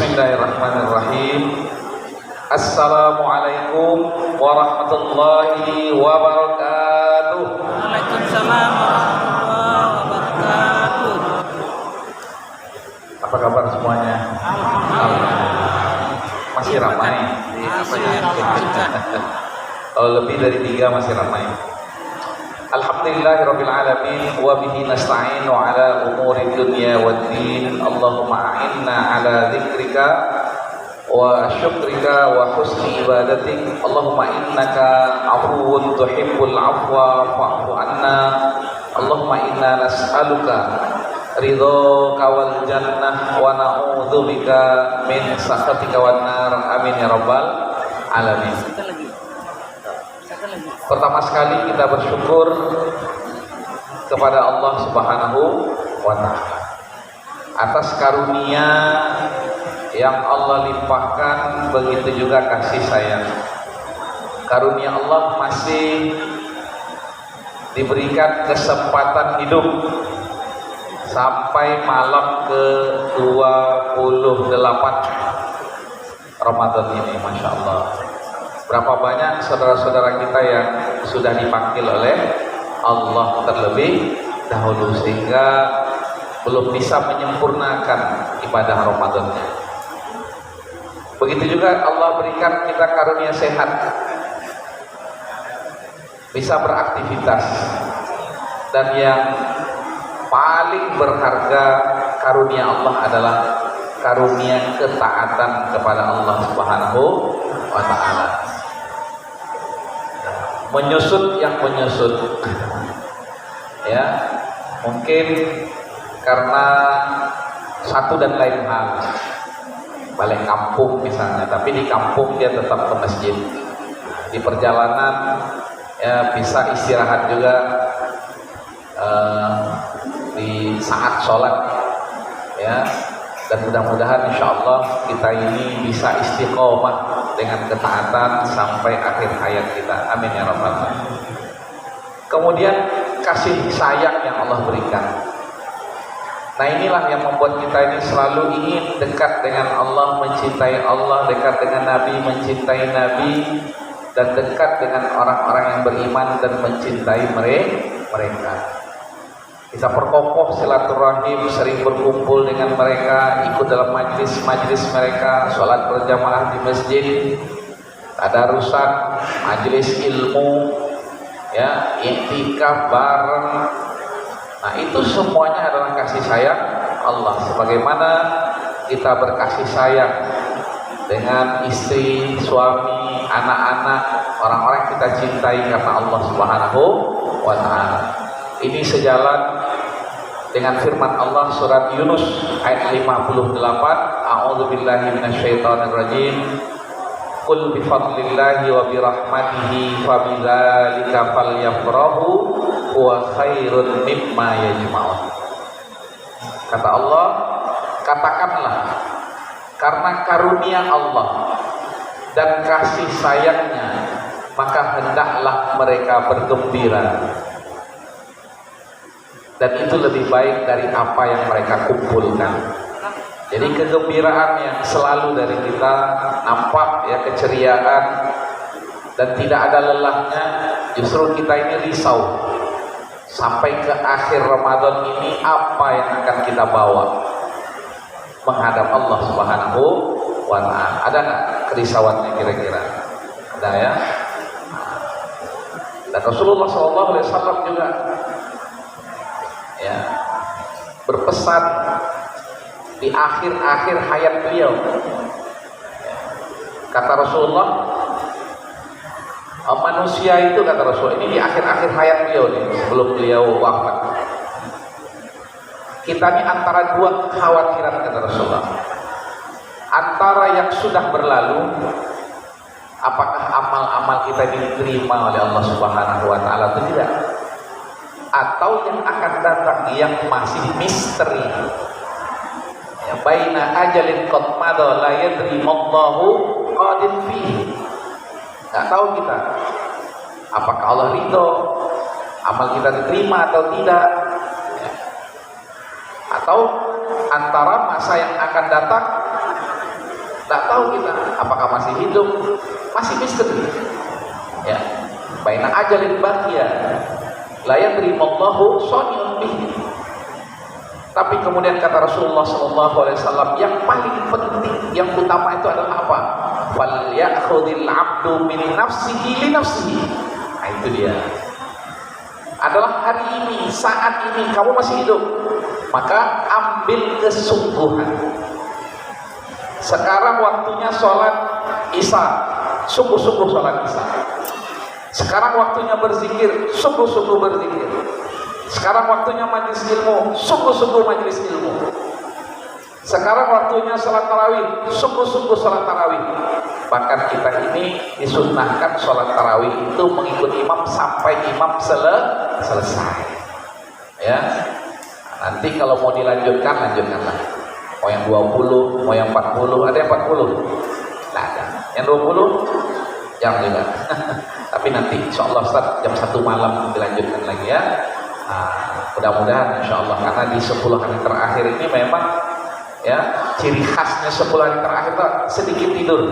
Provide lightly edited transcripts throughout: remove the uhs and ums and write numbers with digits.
Bismillahirrahmanirrahim. Assalamualaikum warahmatullahi wabarakatuh. Waalaikumsalam warahmatullahi wabarakatuh. Apa kabar semuanya? Masih ramai. Kalau lebih dari 3 masih ramai. Alhamdulillahirabbil alamin wa bihi nasta'inu ala umuri dunya waddin. Allahumma a'inna ala dzikrika wa syukrika wa husni ibadatik. Allahumma innaka afuwun tuhibbul afwa fa'fu anna. Allahumma inna nas'aluka ridhaka wal jannah wa na'udzubika min sakhatika wan nar. Amin ya rabbal alamin. Pertama sekali kita bersyukur kepada Allah Subhanahu wa ta'ala atas karunia yang Allah limpahkan, begitu juga kasih sayang. Karunia Allah masih diberikan kesempatan hidup sampai malam ke-28 Ramadan ini, Masya Allah. Berapa banyak saudara-saudara kita yang sudah dipanggil oleh Allah terlebih dahulu sehingga belum bisa menyempurnakan ibadah Ramadannya. Begitu juga Allah berikan kita karunia sehat, bisa beraktivitas, dan yang paling berharga karunia Allah adalah karunia ketaatan kepada Allah Subhanahu wa ta'ala. Menyusut yang menyusut, ya, mungkin karena satu dan lain hal, balik kampung misalnya, tapi di kampung dia tetap ke masjid. Di perjalanan ya bisa istirahat juga di saat sholat, ya. Dan mudah-mudahan insya Allah kita ini bisa istiqomah dengan ketaatan sampai akhir hayat kita. Amin ya rabbal alamin. Kemudian kasih sayang yang Allah berikan. Nah, inilah yang membuat kita ini selalu ingin dekat dengan Allah, mencintai Allah, dekat dengan Nabi, mencintai Nabi, dan dekat dengan orang-orang yang beriman dan mencintai mereka. Kita perkokoh silaturahim, sering berkumpul dengan mereka, ikut dalam majlis-majlis mereka, sholat berjamaah di masjid, tadarusan, majlis ilmu, ya, iktikaf bareng. Nah, itu semuanya adalah kasih sayang Allah. Sebagaimana kita berkasih sayang dengan istri, suami, anak-anak, orang-orang yang kita cintai karena Allah Subhanahu wa ta'ala. Ini sejalan dengan firman Allah surat Yunus ayat 58. A'udzubillahi minasyaitonir rajim. Qul bifadlillahi wa birahmatihi fabidzalika falyafrahu huwa khairun mimma yajma'un. Kata Allah, katakanlah karena karunia Allah dan kasih sayangnya maka hendaklah mereka bergembira. Dan itu lebih baik dari apa yang mereka kumpulkan. Jadi kegembiraan yang selalu dari kita nampak, ya, keceriaan dan tidak ada lelahnya. Justru kita ini risau sampai ke akhir Ramadan ini apa yang akan kita bawa menghadap Allah Subhanahu wa ta'ala. Ada nggak kerisauannya kira-kira? Ada, ya. Dan Rasulullah SAW juga, ya, berpesan di akhir-akhir hayat beliau. Kata Rasulullah, manusia itu, kata Rasul, ini di akhir-akhir hayat beliau nih, sebelum beliau wafat. Kita ini antara dua kekhawatiran, kata Rasulullah. Antara yang sudah berlalu, apakah amal-amal kita diterima oleh Allah Subhanahu wa ta'ala atau tidak, atau yang akan datang yang masih misteri, ya, baina ajalin qad madha la yadri mallahu qadin fihi. Enggak tahu kita apakah Allah ridho, amal kita diterima atau tidak, ya. Atau antara masa yang akan datang Tidak tahu kita apakah masih hidup, masih misteri. Ya, baina ajalin baqiya la yadrimallahu shani'un bihi. Tapi kemudian kata Rasulullah SAW, yang paling penting, yang utama itu adalah apa? Fal ya'khudhil 'abdu min nafsihi li nafsihi. Nah, itu dia. Adalah hari ini, saat ini kamu masih hidup, maka ambil kesungguhan. Sekarang waktunya sholat Isya, sungguh-sungguh sholat Isya. Sekarang waktunya berzikir, sungguh-sungguh berzikir. Sekarang waktunya majlis ilmu, sungguh-sungguh majlis ilmu. Sekarang waktunya sholat tarawih, sungguh-sungguh sholat tarawih. Bahkan kita ini disunnahkan sholat tarawih itu mengikuti imam sampai imam selesai. Ya, nanti kalau mau dilanjutkan, lanjutkanlah. Mau yang 20, mau yang 40, ada yang 40? Tidak ada. Yang 20? Jangan juga. Tapi nanti insya Allah Ustaz jam 1 malam dilanjutkan lagi ya. Mudah-mudahan insya Allah, karena di 10 hari terakhir ini memang ya ciri khasnya 10 hari terakhir itu sedikit tidur.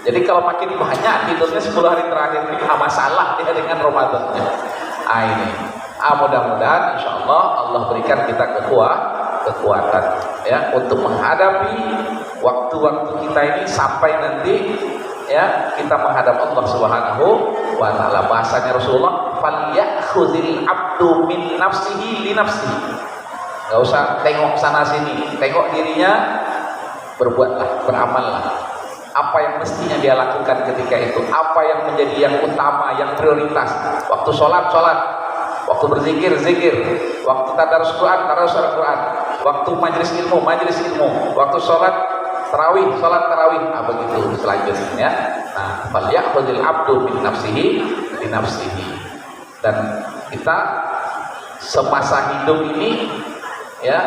Jadi kalau makin banyak tidurnya 10 hari terakhir ini masalah dia dengan Ramadannya. Ini mudah-mudahan insya Allah Allah berikan kita kekuatan ya untuk menghadapi waktu-waktu kita ini sampai nanti ya kita menghadap Allah Subhanahu wa taala. Bahasanya Rasulullah, fal ya'khudhil 'abdu min nafsihi li nafsihi. Enggak usah tengok sana sini, tengok dirinya, berbuatlah, beramallah. Apa yang mestinya dia lakukan ketika itu, apa yang menjadi yang utama, yang prioritas. Waktu sholat, waktu berzikir, zikir, waktu tadarus Quran, waktu majlis ilmu, waktu sholat tarawih, begitu selanjutnya. Nah, fal ya'khudhil 'abdu min nafsihi li nafsihi. Dan kita semasa hidup ini ya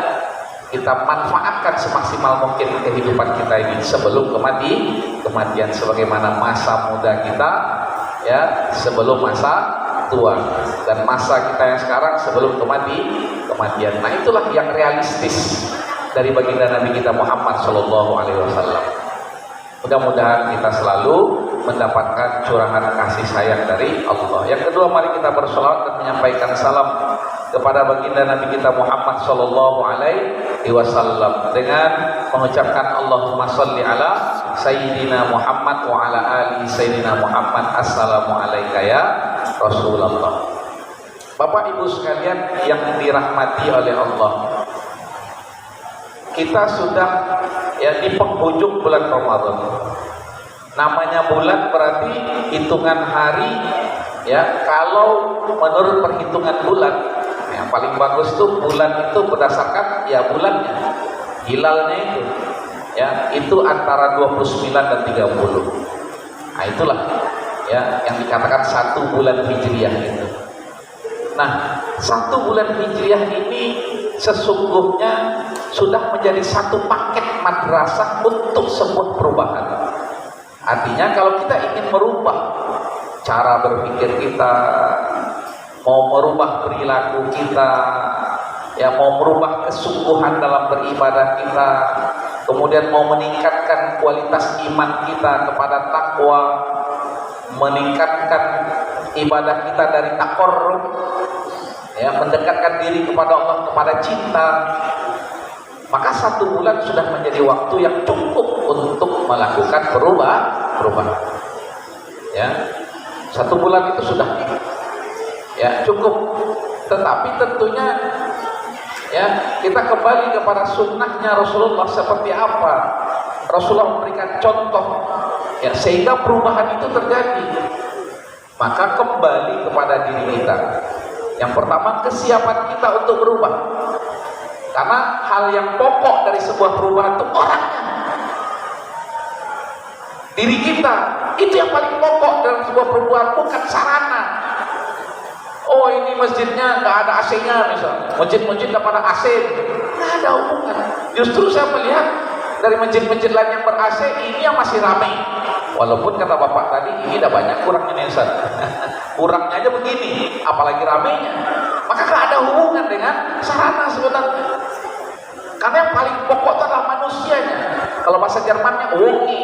kita manfaatkan semaksimal mungkin kehidupan kita ini sebelum kematian, sebagaimana masa muda kita ya sebelum masa tua, dan masa kita yang sekarang sebelum kematian. Nah, itulah yang realistis dari baginda Nabi kita Muhammad SAW. Mudah-mudahan kita selalu mendapatkan curahan kasih sayang dari Allah. Yang kedua, mari kita bersolawat dan menyampaikan salam kepada baginda Nabi kita Muhammad SAW dengan mengucapkan Allahumma sholli ala Sayyidina Muhammad wa ala ali Sayyidina Muhammad. Assalamu alayka ya Rasulullah. Bapak Ibu sekalian yang dirahmati oleh Allah, kita sudah ya di penghujung bulan Ramadan. Namanya bulan berarti hitungan hari ya. Kalau menurut perhitungan bulan, yang paling bagus tuh bulan itu berdasarkan ya bulannya, hilalnya itu ya, itu antara 29 dan 30. Nah, itulah ya yang dikatakan 1 bulan Hijriah itu. Nah, 1 bulan Hijriah ini sesungguhnya sudah menjadi satu paket madrasah untuk sebuah perubahan. Artinya kalau kita ingin merubah cara berpikir kita, mau merubah perilaku kita, ya mau merubah kesungguhan dalam beribadah kita, kemudian mau meningkatkan kualitas iman kita kepada takwa, meningkatkan ibadah kita dari taqarrub, ya mendekatkan diri kepada Allah, kepada cinta, maka 1 bulan sudah menjadi waktu yang cukup untuk melakukan perubahan. Ya, 1 bulan itu sudah ya cukup. Tetapi tentunya ya kita kembali kepada sunnahnya Rasulullah seperti apa. Rasulullah memberikan contoh ya sehingga perubahan itu terjadi. Maka kembali kepada diri kita. Yang pertama, kesiapan kita untuk berubah. Karena hal yang pokok dari sebuah perubahan itu orangnya, diri kita. Itu yang paling pokok dalam sebuah perubahan, bukan sarana. Oh, ini masjidnya nggak ada AC-nya misalnya, masjid-masjid nggak pada AC, nggak ada hubungan. Justru saya melihat dari masjid-masjid lain yang ber-AC ini yang masih ramai. Walaupun kata bapak tadi ini udah banyak kurangnya nih Ustaz. Kurangnya aja begini, apalagi ramainya. Maka nggak ada hubungan dengan sarana sebenarnya. Karena yang paling pokok itu adalah manusianya. Kalau bahasa Jermannya Wohnung,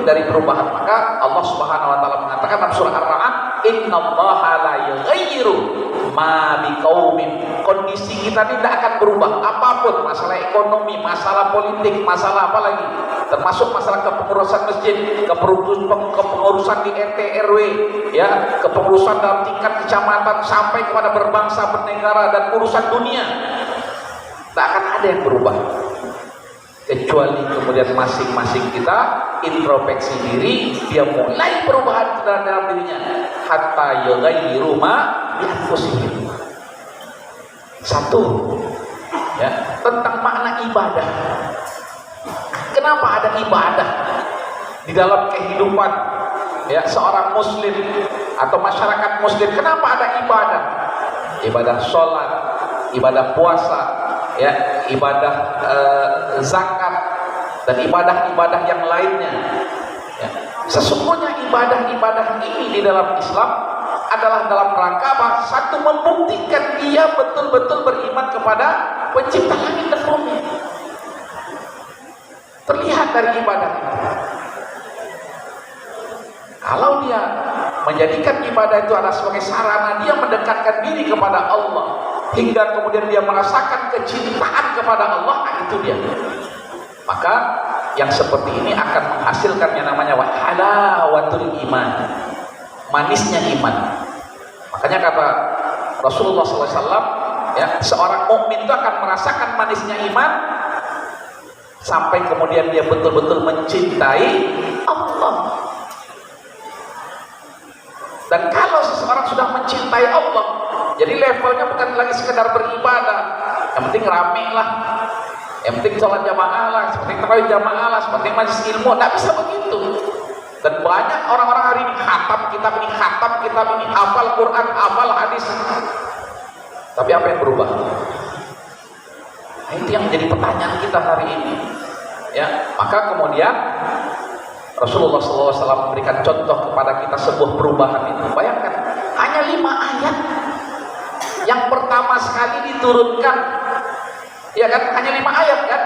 dari perubahan. Maka Allah Subhanahu wa taala mengatakan dalam surah Ar-Ra'd, "Innallaha la yughayyiru ma biqaumin." Kondisi kita tidak akan berubah apapun, masalah ekonomi, masalah politik, masalah apa lagi, termasuk masalah kepengurusan masjid, kepengurusan di RT RW, ya, kepengurusan dalam tingkat kecamatan sampai kepada berbangsa, bernegara dan urusan dunia. Tak akan ada yang berubah kecuali kemudian masing-masing kita introspeksi diri, dia mulai perubahan dalam dirinya, hatta yughayyiru ma bi anfusihim. Satu, ya, tentang makna ibadah. Kenapa ada ibadah di dalam kehidupan, ya, seorang muslim atau masyarakat muslim? Kenapa ada ibadah? Ibadah sholat, ibadah puasa, ya, ibadah zakat, dan ibadah-ibadah yang lainnya, ya. Sesungguhnya ibadah-ibadah ini di dalam Islam adalah dalam rangka apa? Satu, membuktikan dia betul-betul beriman kepada pencipta langit dan bumi. Terlihat dari ibadah itu. Kalau dia menjadikan ibadah itu adalah sebagai sarana dia mendekatkan diri kepada Allah, hingga kemudian dia merasakan kecintaan kepada Allah, itu dia. Maka yang seperti ini akan menghasilkan yang namanya halawatul iman, manisnya iman. Makanya kata Rasulullah SAW, ya, seorang mukmin itu akan merasakan manisnya iman sampai kemudian dia betul-betul mencintai Allah. Dan kalau seseorang sudah mencintai Allah, jadi levelnya bukan lagi sekedar beribadah, yang penting rame lah, yang penting sholat jamaah lah, seperti tarawih jamaah lah, seperti majelis ilmu. Tidak bisa begitu. Dan banyak orang-orang hari ini khatam kitab ini, hafal Quran, hafal hadis, tapi apa yang berubah? Nah, itu yang menjadi pertanyaan kita hari ini, ya. Maka kemudian Rasulullah SAW memberikan contoh kepada kita sebuah perubahan itu. Bayangkan, hanya 5 ayat yang pertama sekali diturunkan, ya kan, hanya 5 ayat kan,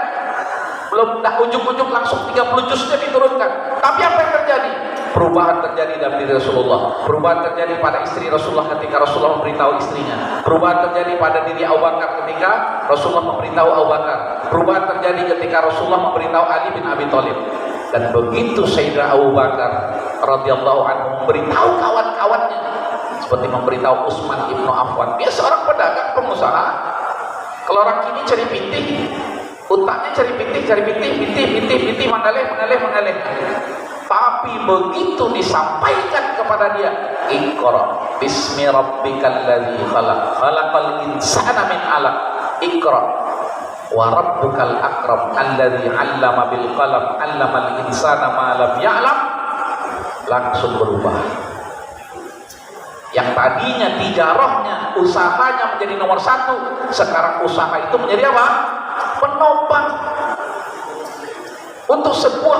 belum dah ujung-ujung langsung 30 juznya diturunkan. Tapi apa yang terjadi? Perubahan terjadi dalam diri Rasulullah. Perubahan terjadi pada istri Rasulullah ketika Rasulullah memberitahu istrinya. Perubahan terjadi pada diri Abu Bakar ketika Rasulullah memberitahu Abu Bakar. Perubahan terjadi ketika Rasulullah memberitahu Ali bin Abi Thalib. Dan begitu Sayyidina Abu Bakar radhiyallahu anhu memberitahu kawan-kawannya, seperti memberitahu Utsman ibnu Affan, dia seorang pedagang pengusaha. Kalau orang kini cari pinting, utaknya cari pinting, mengalih. Tapi begitu disampaikan kepada dia, Iqra bismi rabbikal ladzi khalaq, khalaqal insana min 'alaq, Iqra wa rabbukal akram alladzi 'allama bil qalam 'allamal insana ma lam ya'lam. Langsung berubah. Yang tadinya tijarahnya, usahanya menjadi nomor 1, sekarang usaha itu menjadi apa? Penopang untuk sebuah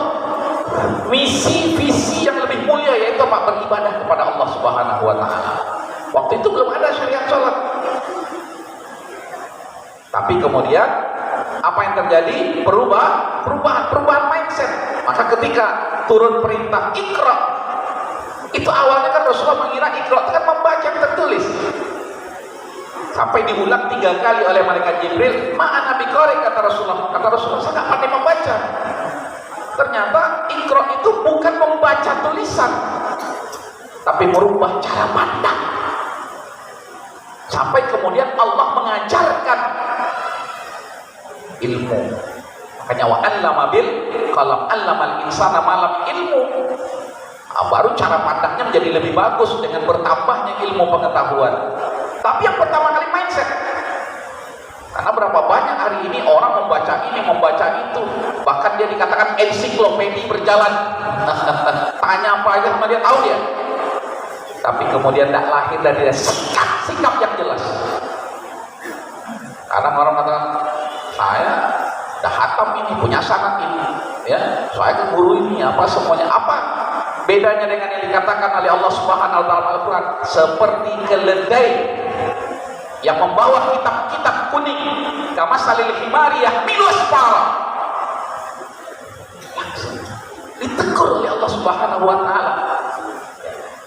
misi visi yang lebih mulia, yaitu apa? Beribadah kepada Allah Subhanahu wa taala. Waktu itu belum ada syariat sholat. Tapi kemudian apa yang terjadi? Perubahan mindset. Maka ketika turun perintah Iqra, itu awalnya kan Rasulullah mengira Iqra itu kan membaca yang tertulis. Sampai diulang 3 kali oleh malaikat Jibril, "Ma'ana biqari," kata Rasulullah. Kata Rasulullah, "Saya tidak pandai membaca." Ternyata Iqra itu bukan membaca tulisan, tapi merubah cara pandang. Sampai kemudian Allah mengajarkan ilmu. Makanya wa 'allama bil qalam 'allamal insana ma lam ilmu. Baru cara pandangnya menjadi lebih bagus dengan bertambahnya ilmu pengetahuan. Tapi yang pertama kali mindset. Karena berapa banyak hari ini orang membaca ini, membaca itu, bahkan dia dikatakan ensiklopedi berjalan. Tanya apa aja sama dia tahu dia. Tapi kemudian tidak lahir dari dia sikap yang jelas. Karena orang katakan, saya dah hatam ini, punya sanad ini, ya, saya kan guru ini, apa semuanya, apa bedanya dengan yang dikatakan oleh Allah Subhanahu wa taala Al-Qur'an? Seperti keledai yang membawa kitab-kitab kuning, kamasalil himari yahmilu asfara. Ditegur oleh Allah Allah Subhanahu wa taala.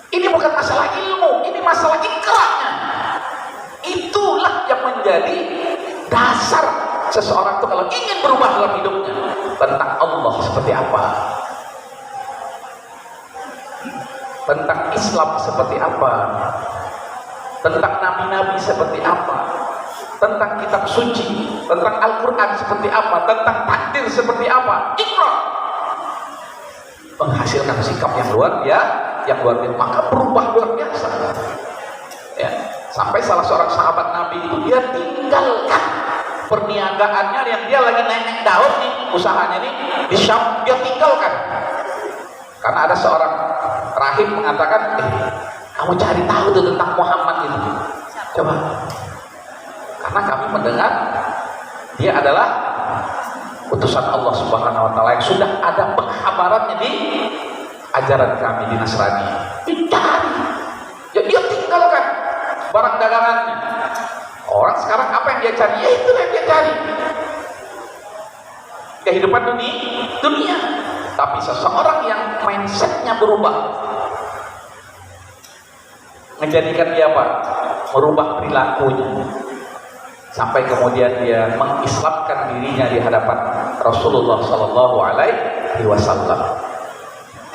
Ini bukan masalah ilmu, ini masalah ikrarnya. Itulah yang menjadi dasar seseorang itu kalau ingin berubah dalam hidupnya, tentang Allah seperti apa, tentang Islam seperti apa, tentang nabi-nabi seperti apa, tentang kitab suci, tentang Al-Quran seperti apa, tentang takdir seperti apa. Ikrar menghasilkan sikap yang luar biasa, maka berubah luar biasa. Ya, sampai salah seorang sahabat Nabi itu dia tinggalkan perniagaannya yang dia lagi naik daun nih, usahanya nih di Syam, dia tinggalkan karena ada seorang rahib mengatakan, kamu cari tahu tuh tentang Muhammad itu, coba, karena kami mendengar dia adalah utusan Allah Subhanahu wa taala yang sudah ada penghabarannya di ajaran kami di Nasrani. Dicari, ya dia tinggalkan barang dagangannya. Orang sekarang apa yang dia cari? Ya itu yang dia cari, kehidupan dunia. Tapi seseorang yang mindsetnya berubah, menjadikan dia apa? Merubah perilakunya, sampai kemudian dia mengislamkan dirinya di hadapan Rasulullah Sallallahu Alaihi Wasallam.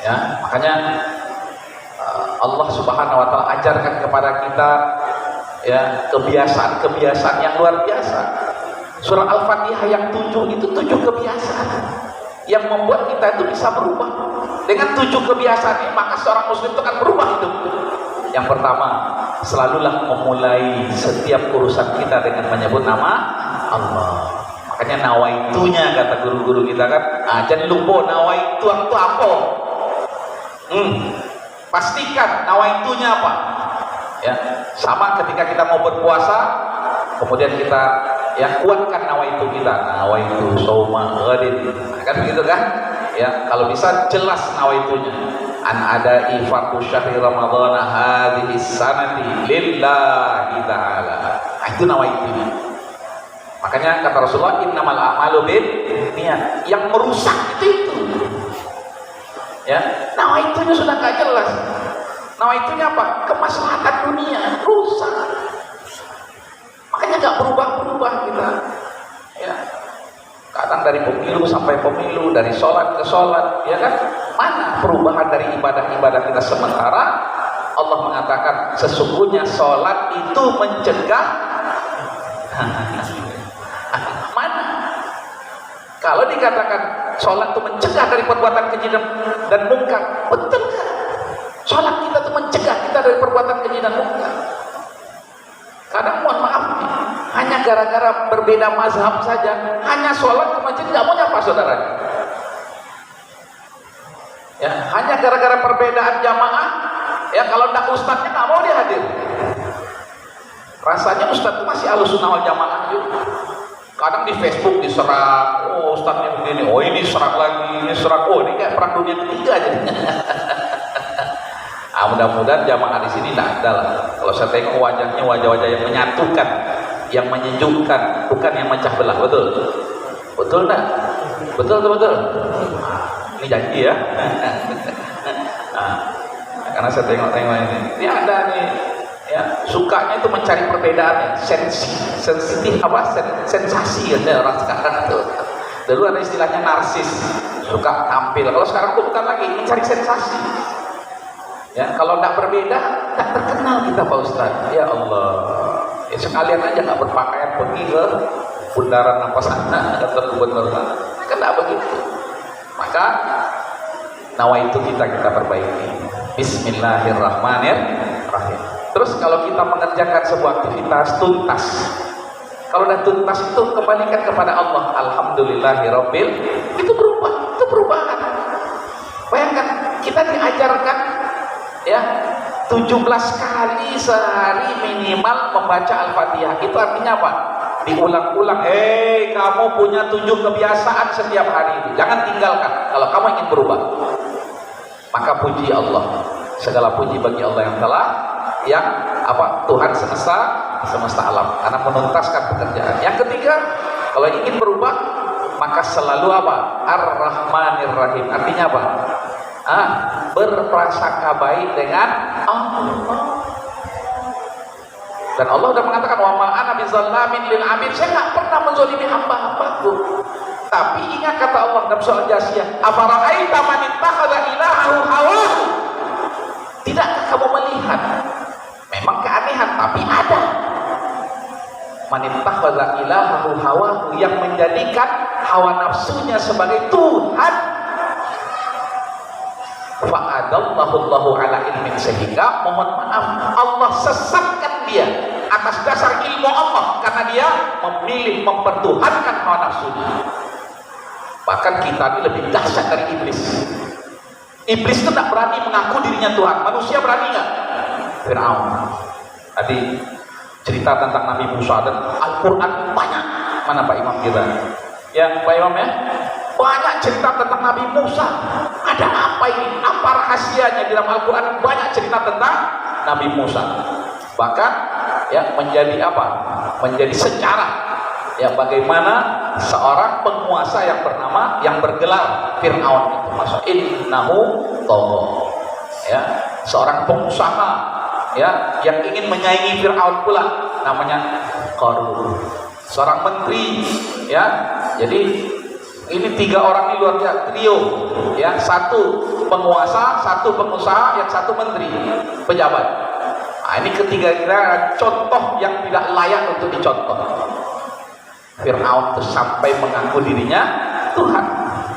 Ya, makanya Allah Subhanahu Wa Taala ajarkan kepada kita ya kebiasaan-kebiasaan yang luar biasa. Surah Al-Fatihah yang 7 itu 7 kebiasaan yang membuat kita itu bisa berubah. Dengan 7 kebiasaan ini, maka seorang muslim itu akan berubah hidup. Yang pertama, selalulah memulai setiap urusan kita dengan menyebut nama Allah. Makanya nawaitunya kata guru-guru kita kan, jangan lupa nawaitu itu apa. Pastikan nawaitunya apa. Ya, sama ketika kita mau berpuasa, kemudian kita kuatkan nawaitu kita, nawaitu shauma ghadin, kan begitu kan? Ya, kalau bisa jelas nawaitunya. An ada'i fardhu syahri ramadhana hadhihi sanati lillahi ta'ala. Itu nawaitunya. Makanya kata Rasulullah, innamal a'malu binniyat. Yang merusak itu. Ya, nawaitunya sudah enggak jelas. Nawaitunya apa? Kemaslahatan dunia, rusak. Makanya nggak berubah-berubah kita. Ya, kadang dari pemilu sampai pemilu, dari sholat ke sholat, ya kan? Mana perubahan dari ibadah-ibadah kita? Sementara Allah mengatakan sesungguhnya sholat itu mencegah. Mana? Kalau dikatakan sholat itu mencegah dari perbuatan keji dan mungkar, betul kan? Sholat kita itu mencegah kita dari perbuatan keji dan mungkar. Kadang mohon maaf nih, hanya gara-gara berbeda mazhab saja, hanya sholat ke masjid nggak mau nyapa saudara. Ya, hanya gara-gara perbedaan jamaah, ya kalau tidak ustadznya nggak mau dia hadir. Rasanya ustadz itu masih Ahlussunnah wal Jamaah juga. Kadang di Facebook diserang, oh ustadznya begini, oh ini serang lagi, ini serang, oh ini kayak perang dunia ketiga jadinya. Mudah-mudahan jamaah di sini tidak ada lah. Kalau saya tengok wajahnya wajah-wajah yang menyatukan, yang menyejukkan, bukan yang memecah belah. Betul? Betul tak? Betul. Ini janji ya. Karena saya tengok-tengok ini ada nih, ya sukanya itu mencari perbedaan, sensitif apa? Sensasi ya orang sekarang itu. Dulu ada istilahnya narsis, suka tampil. Kalau sekarang itu bukan lagi, mencari sensasi. Ya, kalau tidak berbeda, tidak terkenal kita Pak Ustaz. Ya Allah, ya sekalian aja nggak berpakaian pergi ke bundaran apa sana atau gubernur sana, kan tidak begitu. Maka nawaitu kita perbaiki. Bismillahirrahmanirrahim. Terus kalau kita mengerjakan sebuah aktivitas tuntas, kalau sudah tuntas itu kembalikan kepada Allah. Alhamdulillahirabbil, itu berubah, itu perubahan. Bayangkan kita diajarkan ya 17 kali sehari minimal membaca Al-Fatihah. Itu artinya apa? Diulang-ulang. Kamu punya 7 kebiasaan setiap hari itu, jangan tinggalkan kalau kamu ingin berubah. Maka puji Allah, segala puji bagi Allah yang Tuhan semesta alam, karena menuntaskan pekerjaan. Yang ketiga, kalau ingin berubah maka selalu Ar-Rahmanir Rahim. Artinya apa? berprasangka baik dengan Allah. Dan Allah sudah mengatakan, wa ma ana bizallamin lil abid, saya nggak pernah menzalimi hamba-hambaku. Tapi ingat kata Allah dalam surah Jasiyah, afara'aita man ittakhadha ilahahu hawahu, tidakkah kamu melihat, memang keanehan tapi ada, man ittakhadha ilahahu hawahu, yang menjadikan hawa nafsunya sebagai Tuhan. Fa'adallahu ala ilmin, sehingga mohon maaf Allah sesatkan dia atas dasar ilmu Allah, karena dia memilih mempertuhankan hawa nafsunya. Bahkan kita ini lebih dahsyat dari iblis. Iblis itu tak berani mengaku dirinya Tuhan. Manusia berani nggak? Fir'aun. Tadi cerita tentang Nabi Musa dan Al-Quran banyak. Mana Pak Imam kita? Ya Pak Imam ya, banyak cerita tentang Nabi Musa. Ada apa ini? Apa rahasianya di dalam Al-Quran? Banyak cerita tentang Nabi Musa. Bahkan ya menjadi apa? Menjadi sejarah. Ya bagaimana seorang penguasa yang bergelar Fir'aun itu, masuk innahu tagha. Ya, seorang pengusaha ya yang ingin menyaingi Fir'aun pula, namanya Qarun. Seorang menteri ya. Jadi ini 3 orang ini luar biasa, trio ya, 1 penguasa, 1 pengusaha, yang 1 menteri pejabat. Nah, ini ketiga kira contoh yang tidak layak untuk dicontoh. Fir'aun itu sampai mengaku dirinya Tuhan.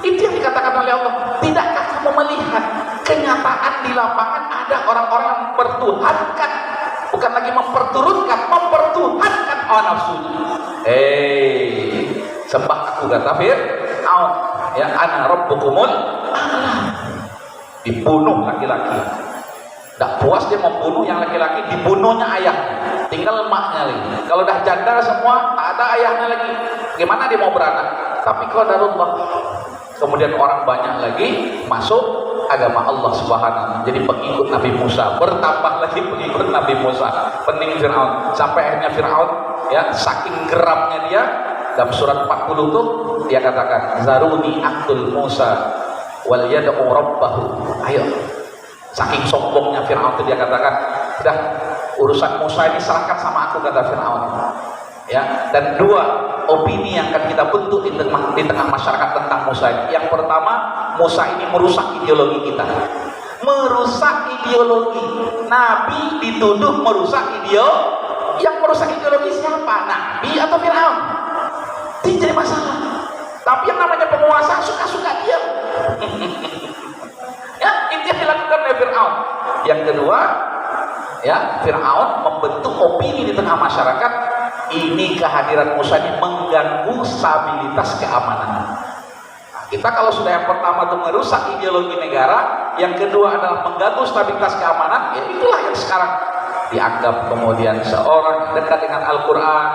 Itu yang dikatakan oleh Allah. Tidakkah kamu melihat kenyataan di lapangan ada orang-orang yang mempertuhankan, bukan lagi memperturutkan, mempertuhankan hawa nafsunya. Sembah aku, kata Fir'aun, ya ana rabbukumul a'la. Dibunuh laki-laki. Tidak puas dia membunuh yang laki-laki, dibunuhnya ayah, tinggal emaknya lagi. Kalau dah janda semua, tak ada ayahnya lagi, gimana dia mau beranak? Tapi qadarullah, kemudian orang banyak lagi masuk agama Allah Subhanahu, jadi pengikut Nabi Musa, bertambah lagi pengikut Nabi Musa, pening Fir'aun, sampai akhirnya Fir'aun ya saking geramnya dia, dalam surat 40 tuh dia katakan, zaruni aqtul Musa wal yad'u rabbahu. Ayo, saking sombongnya Fir'aun itu dia katakan, udah urusan Musa ini serahkan sama aku, kata Fir'aun. Ya, dan 2 opini yang akan kita bentuk di tengah masyarakat tentang Musa ini. Yang pertama, Musa ini merusak ideologi kita. Merusak ideologi. Nabi dituduh merusak ideologi. Yang merusak ideologi siapa? Nabi atau Fir'aun? Ini jadi masalah. Tapi yang namanya penguasa suka-suka diam. Ya, itu yang dilakukan oleh Fir'aun. Yang kedua, ya, Fir'aun membentuk opini di tengah masyarakat, ini kehadiran Musa ini mengganggu stabilitas keamanan. Nah, kita kalau sudah yang pertama itu merusak ideologi negara, yang kedua adalah mengganggu stabilitas keamanan, ya itulah yang sekarang dianggap kemudian seorang dekat dengan Al-Quran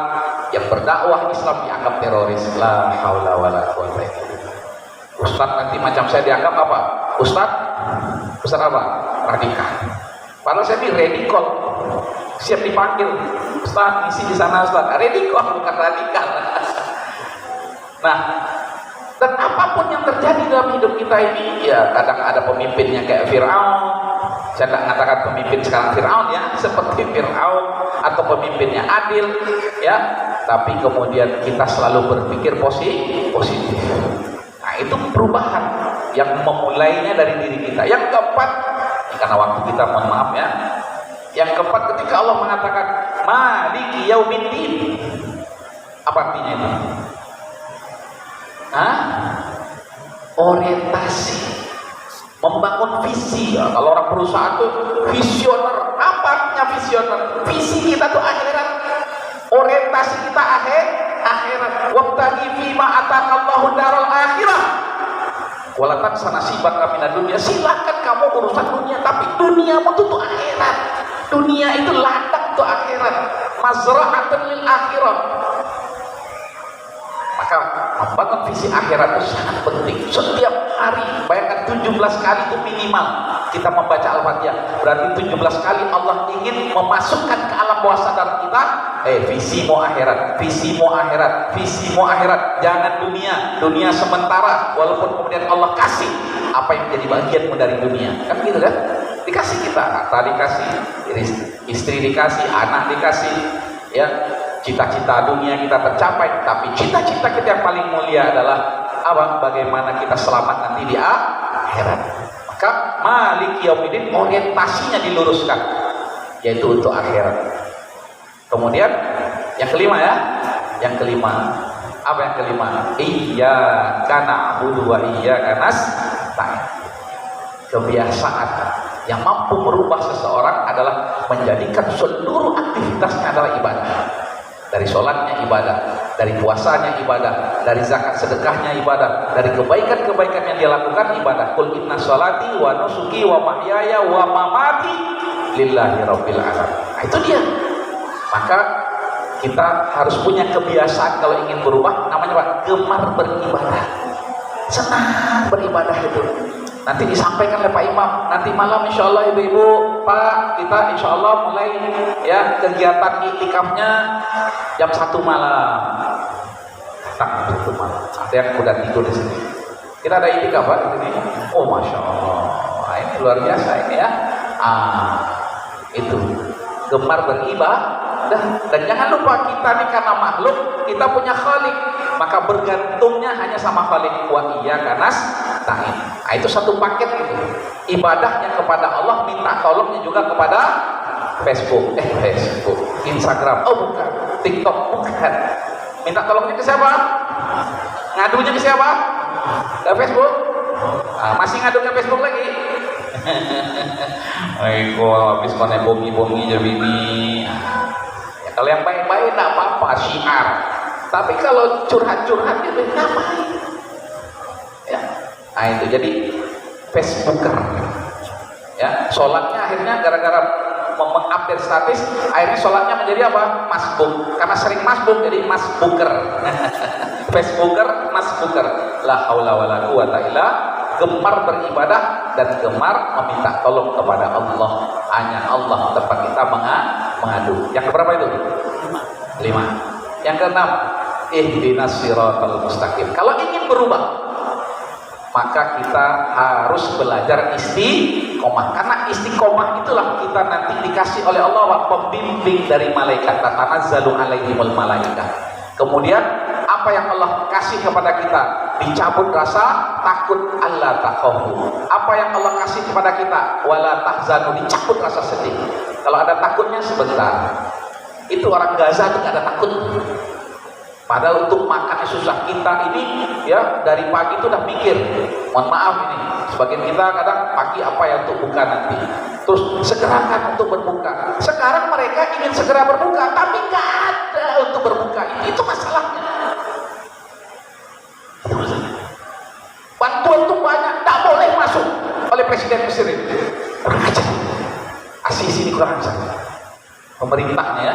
yang berdakwah Islam dianggap teroris. La haula wala quwwata illa billah. Ustaz nanti macam saya dianggap apa? Ustaz apa? Radikal. Padahal saya ini radikal, siap dipanggil. Ustaz isi di sana, Ustaz. Radikal bukan radikal. Nah, dan apapun yang terjadi dalam hidup kita ini, ya kadang ada pemimpinnya kayak Fir'aun. Saya tidak mengatakan pemimpin sekarang Fir'aun ya, seperti Fir'aun, atau pemimpinnya adil ya, tapi kemudian kita selalu berpikir positif. Nah, itu perubahan yang memulainya dari diri kita. Yang keempat, karena waktu kita mohon maaf ya, yang keempat ketika Allah mengatakan maliki yaumiddin, apa artinya itu? Orientasi, membangun visi ya. Kalau orang perusahaan tuh visioner. Apa artinya visioner? Visi kita tuh akhirat, orientasi kita akhirat. Wabtaghi fima ataqallahu daral akhirah wala tansa nasibaka minad dunya. Silakan kamu urusan dunia, tapi duniamu tuh akhirat. Dunia itu ladang tuh akhirat, mazra'atun lil akhirah. Maka membangun visi akhirat itu sangat penting. Setiap hari, bayangkan 17 kali itu minimal kita membaca Al-Fatihah. Berarti 17 kali Allah ingin memasukkan ke alam bawah sadar kita, visimu akhirat, visimu akhirat, visimu akhirat. Jangan dunia sementara, walaupun kemudian Allah kasih apa yang menjadi bagianmu dari dunia. Kan gitu kan? Dikasih kita, harta dikasih, istri dikasih, anak dikasih, ya, cita-cita dunia kita tercapai, tapi cita-cita kita yang paling mulia adalah apa? Bagaimana kita selamat nanti di akhirat. Maka Maliki Yaumiddin orientasinya diluruskan, yaitu untuk akhirat. Kemudian yang kelima ya, yang kelima, apa yang kelima? Iyyaka na'budu wa iyyaka nasta'in. Kebiasaan yang mampu merubah seseorang adalah menjadikan seluruh aktivitasnya adalah ibadah. Dari sholatnya ibadah, dari puasanya ibadah, dari zakat sedekahnya ibadah, dari kebaikan-kebaikan yang dia lakukan ibadah. Qul inna sholati wa nusuki wa mahyaya wa mamati lillahi rabbil alamin. Nah, itu dia. Maka kita harus punya kebiasaan kalau ingin berubah, namanya apa? Gemar beribadah, senang beribadah itu. Nanti disampaikan oleh Pak Imam, nanti malam insya Allah ibu-ibu, Pak, kita insya Allah mulai ya kegiatan iktikafnya jam 1 malam. Tak, 1 malam. Ada yang udah tidur di sini. Kita ada iktikaf Pak di sini. Oh masya Allah, ini luar biasa ini ya. Itu gemar beribadah. Dan jangan lupa kita ini karena makhluk, kita punya khalik, maka bergantungnya hanya sama khalik. Wa iyyaka nasta'in. Nah, itu satu paket itu. Ibadahnya kepada Allah, minta tolongnya juga kepada Facebook, Instagram, oh bukan, TikTok, bukan. Minta tolongnya ke siapa? Ngadunya ke siapa? Ke Facebook? Masih ngadu ke Facebook lagi? Aiko habis konek bongi jadi ini. Kalau yang baik-baik tidak apa-apa, syiar. Tapi kalau curhat-curhat itu ngapain? Ya, nah itu jadi Facebooker. Ya, sholatnya akhirnya gara-gara mengupdate status, akhirnya sholatnya menjadi apa? Masbuk. Karena sering masbuk jadi masbuker. Facebooker, masbuker. La haula wala quwata illa gemar beribadah dan gemar meminta tolong kepada Allah. Hanya Allah tempat kita mengadu. Yang keberapa itu? 5. Yang keenam, ihdinas siratal mustaqim. Kalau ingin berubah, maka kita harus belajar istiqomah. Karena istiqomah itulah kita nanti dikasih oleh Allah pembimbing dari malaikat. Tatanazzalu alaihimul malaikah. Kemudian apa yang Allah kasih kepada kita? Dicabut rasa takut, Allah takhafu. Apa yang Allah kasih kepada kita? Wala tahzanu, dicabut rasa sedih. Kalau ada takutnya sebentar. Itu orang Gaza itu nggak ada takut. Padahal untuk makan susah. Kita ini ya dari pagi itu udah mikir. Mohon maaf ini, sebagian kita kadang pagi apa ya untuk buka nanti. Terus segerakan untuk berbuka. Sekarang mereka ingin segera berbuka, tapi nggak ada untuk berbuka. Itu masalahnya. Bantuan itu banyak, tak boleh masuk oleh Presiden Mesir ini. Kurang ajar. Asisi ini kurang ajar. Pemerintahnya ya,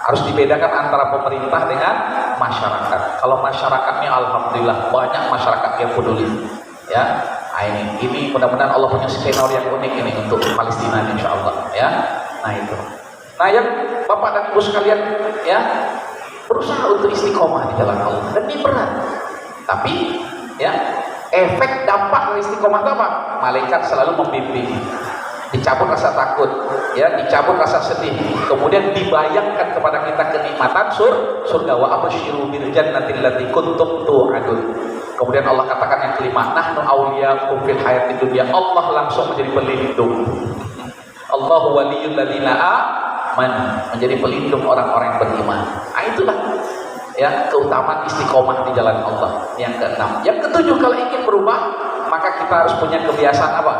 harus dibedakan antara pemerintah dengan masyarakat. Kalau masyarakatnya alhamdulillah banyak masyarakat yang peduli. Ya, ini mudah-mudahan Allah punya skenario yang unik ini untuk Palestina insya Allah. Ya, nah itu. Nah yang Bapak dan Ibu sekalian ya berusaha untuk istiqomah di jalan Allah dan ini berat. Tapi ya efek dampak dari istiqomah itu apa? Malaikat selalu membimbing. Dicabut rasa takut, ya, dicabut rasa sedih, kemudian dibayangkan kepada kita kenikmatan surga. Wa absyiru bil jannati allati kuntum tu'adun. Kemudian Allah katakan yang kelima, nahnu awliya'ukum fil hayatid dunya. Allah langsung menjadi pelindung. Allahu waliyul ladzina amanu, menjadi pelindung orang-orang yang beriman. Nah, itulah ya keutamaan istiqomah di jalan Allah. Yang keenam, yang ketujuh, kalau ingin berubah maka kita harus punya kebiasaan apa?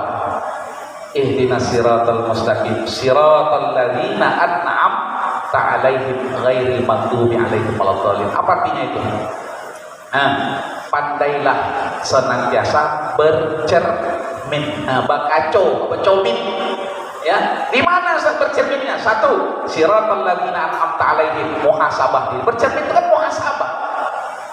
Ihdinas siratal mustaqim siratal ladzina an'amta 'alaihim ghairil maghdubi alaihim waladdallin. Apa artinya itu? Nah, pandailah senantiasa bercermin, bakaco, bercermin. Ya, di mana bercerminnya? Satu, siratal ladzina an'amta 'alaihim, muhasabah. Bercermin itu kan muhasabah.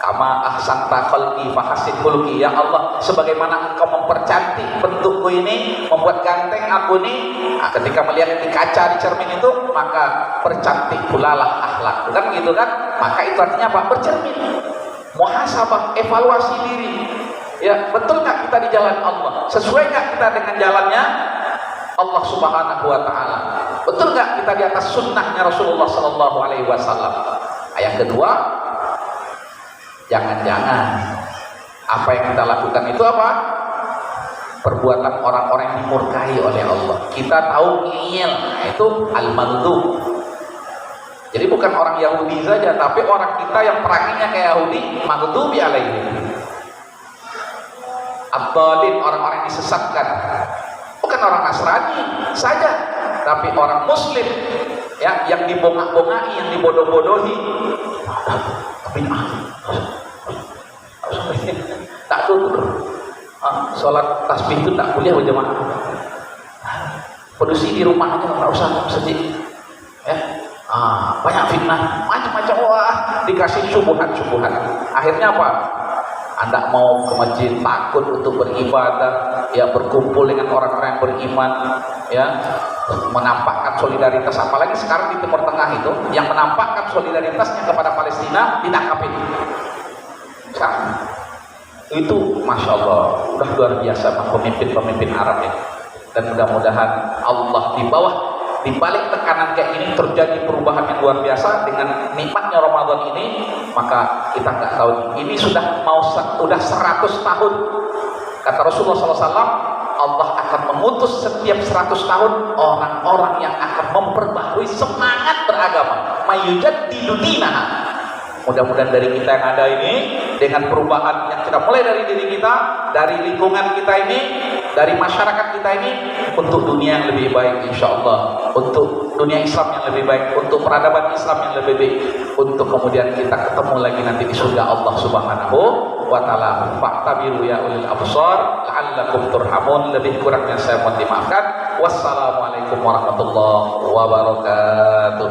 Kama ahsanta khalqi fahasin khuluqi. Ya Allah, sebagaimana engkau mempercantik bentukku ini, membuat ganteng aku ini, nah, ketika melihat di kaca, di cermin itu, maka percantik pula lah akhlak. Kan gitu kan? Maka itu artinya apa? Bercermin, muhasabah, evaluasi diri. Ya, betul nggak kita di jalan Allah? Sesuai nggak kita dengan jalannya Allah Subhanahu wa taala? Betul nggak kita di atas sunnahnya Rasulullah sallallahu alaihi wasallam? Yang kedua, jangan-jangan apa yang kita lakukan itu apa? Perbuatan orang-orang yang dimurkai oleh Allah. Kita tahu ngeyel, itu al-mandub. Jadi bukan orang Yahudi saja, tapi orang kita yang peranginya kayak Yahudi, maghdubi alaihim. Abdalin, orang-orang yang disesatkan. Bukan orang Nasrani saja, tapi orang Muslim ya, yang dibongak-bongai, yang dibodoh-bodohi. Tapi tak tutur. Sholat tasbih itu tak boleh berjamaah. Produksi di rumah aja nggak usah sedih. Ya, banyak fitnah, macam-macam, wah dikasih subuhan-subuhan. Akhirnya apa? Anda mau ke masjid takut untuk beribadah, ya berkumpul dengan orang-orang yang beriman, ya menampakkan solidaritas. Apalagi sekarang di Timur Tengah itu, yang menampakkan solidaritasnya kepada Palestina ditangkapin. Sekarang itu, masya Allah, udah luar biasa pemimpin-pemimpin Arab ini. Dan mudah-mudahan Allah di balik tekanan kayak ini terjadi perubahan yang luar biasa dengan nikmatnya Ramadan ini. Maka kita nggak tahu ini sudah 100 tahun kata Rasulullah SAW, Allah akan mengutus setiap 100 tahun orang-orang yang akan memperbaharui semangat beragama, mayyujaddidu dinaha. Mudah-mudahan dari kita yang ada ini, dengan perubahan yang kita mulai dari diri kita, dari lingkungan kita ini, dari masyarakat kita ini, untuk dunia yang lebih baik insya Allah, untuk dunia Islam yang lebih baik, untuk peradaban Islam yang lebih baik, untuk kemudian kita ketemu lagi nanti di surga Allah Subhanahu wa ta'ala. Fa'tabiru ya ulil absar la'allakum turhamun. Lebih kurangnya saya mohon dimaafkan. Wassalamualaikum warahmatullahi wabarakatuh.